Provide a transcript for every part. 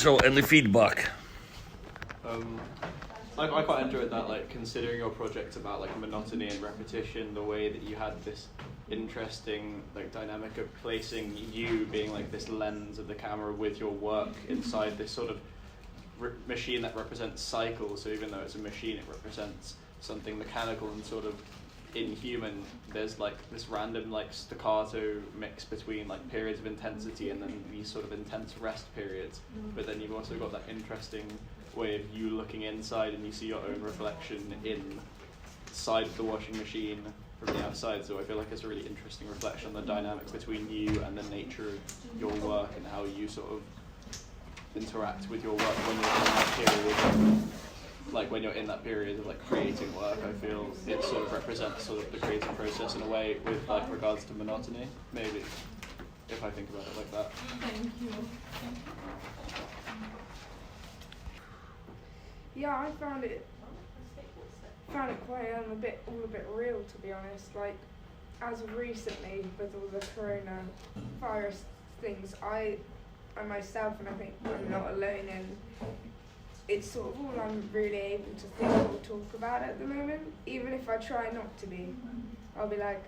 So, any feedback? I quite enjoyed that, like, considering your project about, like, monotony and repetition, the way that you had this interesting, like, dynamic of placing you being, like, this lens of the camera with your work inside this sort of machine that represents cycles. So even though it's a machine, it represents something mechanical and sort of inhuman. There's, like, this random, like, staccato mix between, like, periods of intensity and then these sort of intense rest periods. But then you've also got that interesting way of you looking inside and you see your own reflection inside of the washing machine from the outside. So I feel like it's a really interesting reflection on the dynamic between you and the nature of your work and how you sort of interact with your work when you're in that period. Like when you're in that period of, like, creating work, I feel it sort of represents sort of the creative process in a way with, like, regards to monotony, maybe, if I think about it like that. Thank you. Yeah, I found it quite all a bit real, to be honest. Like, as of recently with all the coronavirus things, I myself, and I think I'm not alone in, it's sort of all I'm really able to think or talk about at the moment. Even if I try not to be, I'll be like,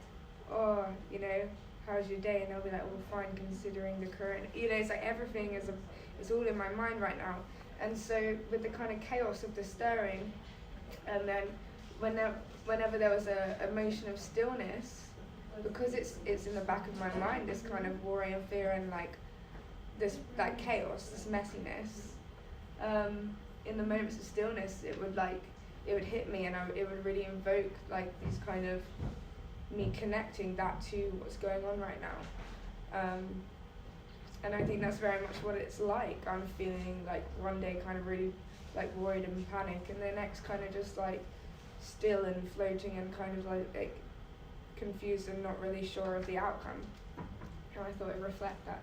oh, you know, how's your day? And I'll be like, well, fine, considering the current, you know, it's like everything is all in my mind right now. And so with the kind of chaos of the stirring, and then whenever there was a motion of stillness, because it's in the back of my mind, this kind of worry and fear and like this, like, chaos, this messiness, in the moments of stillness, it would hit me, and it would really invoke, like, these kind of me connecting that to what's going on right now. And I think that's very much what it's like. I'm feeling like one day kind of really, like, worried and panic, and the next kind of just, like, still and floating and kind of like confused and not really sure of the outcome. And I thought it'd reflect that.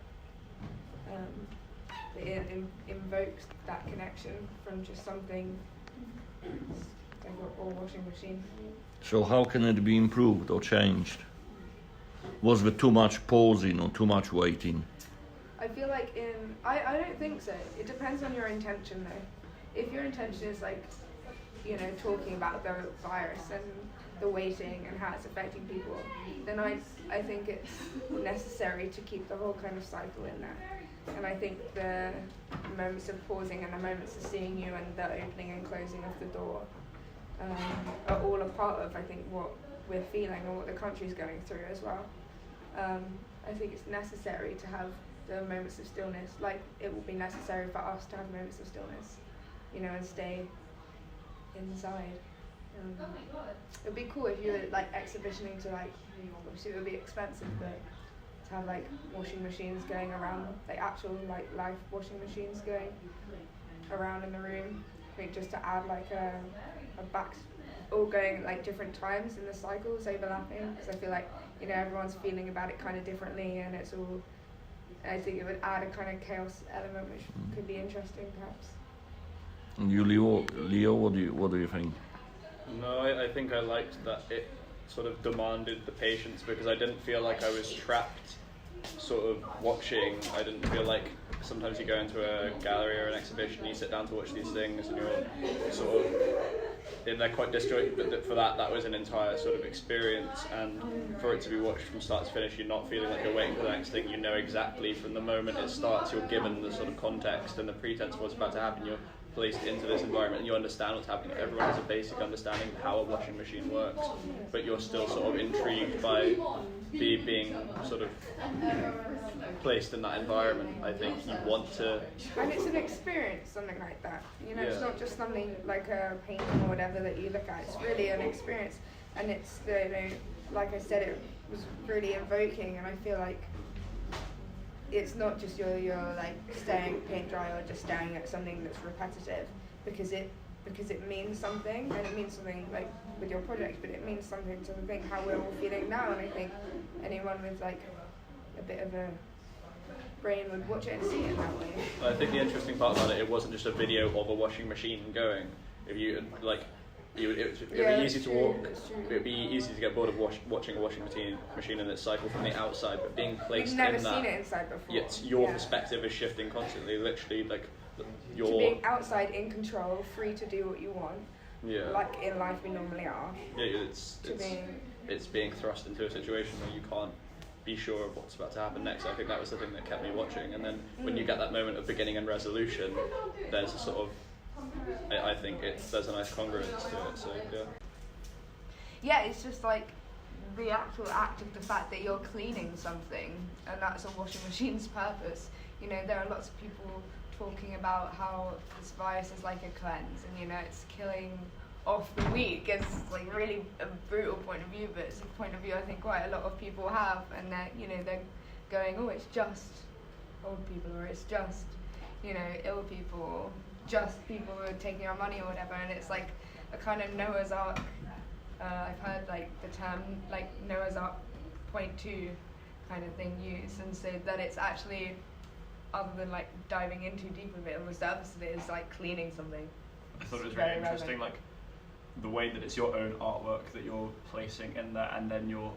It invokes that connection from just something like a washing machine. So how can it be improved or changed? Was there too much pausing or too much waiting? I feel like I don't think so. It depends on your intention though. If your intention is, like, you know, talking about the virus and the waiting and how it's affecting people, then I think it's necessary to keep the whole kind of cycle in there. And I think the moments of pausing and the moments of seeing you and the opening and closing of the door are all a part of, I think, what we're feeling and what the country's going through as well. I think it's necessary to have the moments of stillness, like it will be necessary for us to have moments of stillness, you know, and stay inside. It would be cool if you were, like, exhibitioning to, like, obviously it would be expensive, but to have, like, washing machines going around, like actual, like, live washing machines going around in the room. I think just to add, like, a back, all going at, like, different times in the cycles overlapping, because I feel like, you know, everyone's feeling about it kind of differently, and it's all, I think it would add a kind of chaos element which could be interesting perhaps. And you, Leo, what do you think? No, I think I liked that it sort of demanded the patience, because I didn't feel like I was trapped sort of watching. I didn't feel like sometimes you go into a gallery or an exhibition, you sit down to watch these things and you're sort of, they're quite disjointed, but for that was an entire sort of experience, and for it to be watched from start to finish, you're not feeling like you're waiting for the next thing. You know exactly from the moment it starts, you're given the sort of context and the pretense of what's about to happen. You're placed into this environment and you understand what's happening. Everyone has a basic understanding of how a washing machine works, but you're still sort of intrigued by being sort of placed in that environment. I think you want to... And it's an experience, something like that. You know, It's not just something like a painting or whatever that you look at. It's really an experience. And it's, you know, like I said, it was really evoking, and I feel like it's not just you're like staring at paint dry or just staring at something that's repetitive, because it means something, and it means something, like with your project, but it means something to think how we're all feeling now. And I think anyone with, like, a bit of a brain would watch it and see it that way. I think the interesting part about it wasn't just a video of a washing machine going. If you like, it would be easy to walk. It would be easy to get bored of watching a washing machine in its cycle from the outside, but being placed in that. You've never seen it inside before. Yet your perspective is shifting constantly. Literally, like your to being outside in control, free to do what you want, yeah like in life we normally are. yeah it's being thrust into a situation where you can't be sure of what's about to happen next. I think that was the thing that kept me watching. And then when you get that moment of beginning and resolution, there's a sort of I think there's a nice congruence to it. So Yeah, it's just like the actual act of the fact that you're cleaning something, and that's a washing machine's purpose. You know, there are lots of people talking about how this virus is like a cleanse, and you know, it's killing off the weak. It's like really a brutal point of view, but it's a point of view I think quite a lot of people have, and they're going, oh, it's just old people, or it's just, you know, ill people, or just people who are taking our money or whatever, and it's like a kind of Noah's Ark. I've heard like the term like Noah's Ark .2 kind of thing used, and so that it's actually, other than like diving in too deep with it, on the surface of it is like cleaning something. I thought it was really interesting, like the way that it's your own artwork that you're placing in there, and then you're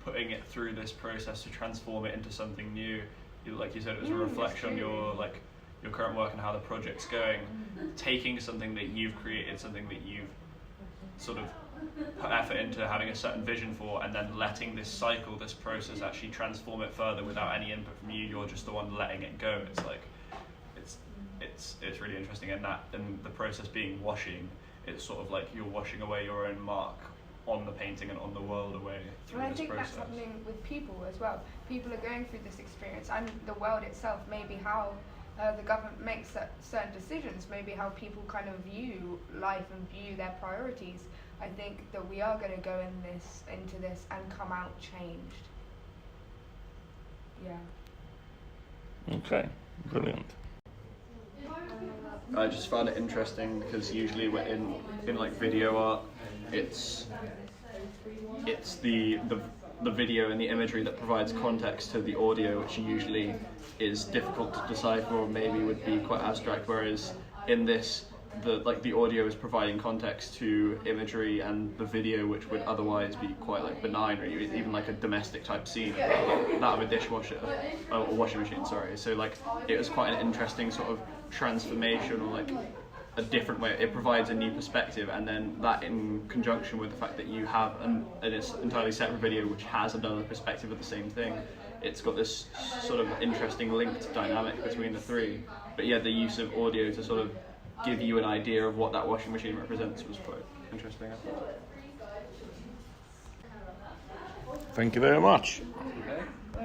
putting it through this process to transform it into something new. Like you said, it was a reflection on your current work and how the project's going. Taking something that you've created, something that you've sort of put effort into having a certain vision for, and then letting this cycle, this process actually transform it further without any input from you. You're just the one letting it go. It's like it's really interesting, and the process being washing, it's sort of like you're washing away your own mark on the painting and on the world away through and I this think process. that's happening with people as well. People are going through this experience, and the world itself, maybe how the government makes certain decisions, maybe how people kind of view life and view their priorities. I think that we are going to go into this and come out changed. Yeah. Okay, brilliant. I just found it interesting because usually in like video art, it's the video and the imagery that provides context to the audio, which usually is difficult to decipher or maybe would be quite abstract, whereas in this the audio is providing context to imagery, and the video, which would otherwise be quite like benign, or even like a domestic type scene, that of a dishwasher, or washing machine, sorry. So like it was quite an interesting sort of transformation, or like a different way. It provides a new perspective, and then that in conjunction with the fact that you have an entirely separate video which has another perspective of the same thing, it's got this sort of interesting linked dynamic between the three. But yeah, the use of audio to sort of give you an idea of what that washing machine represents was quite interesting, I thought. Thank you very much. Okay.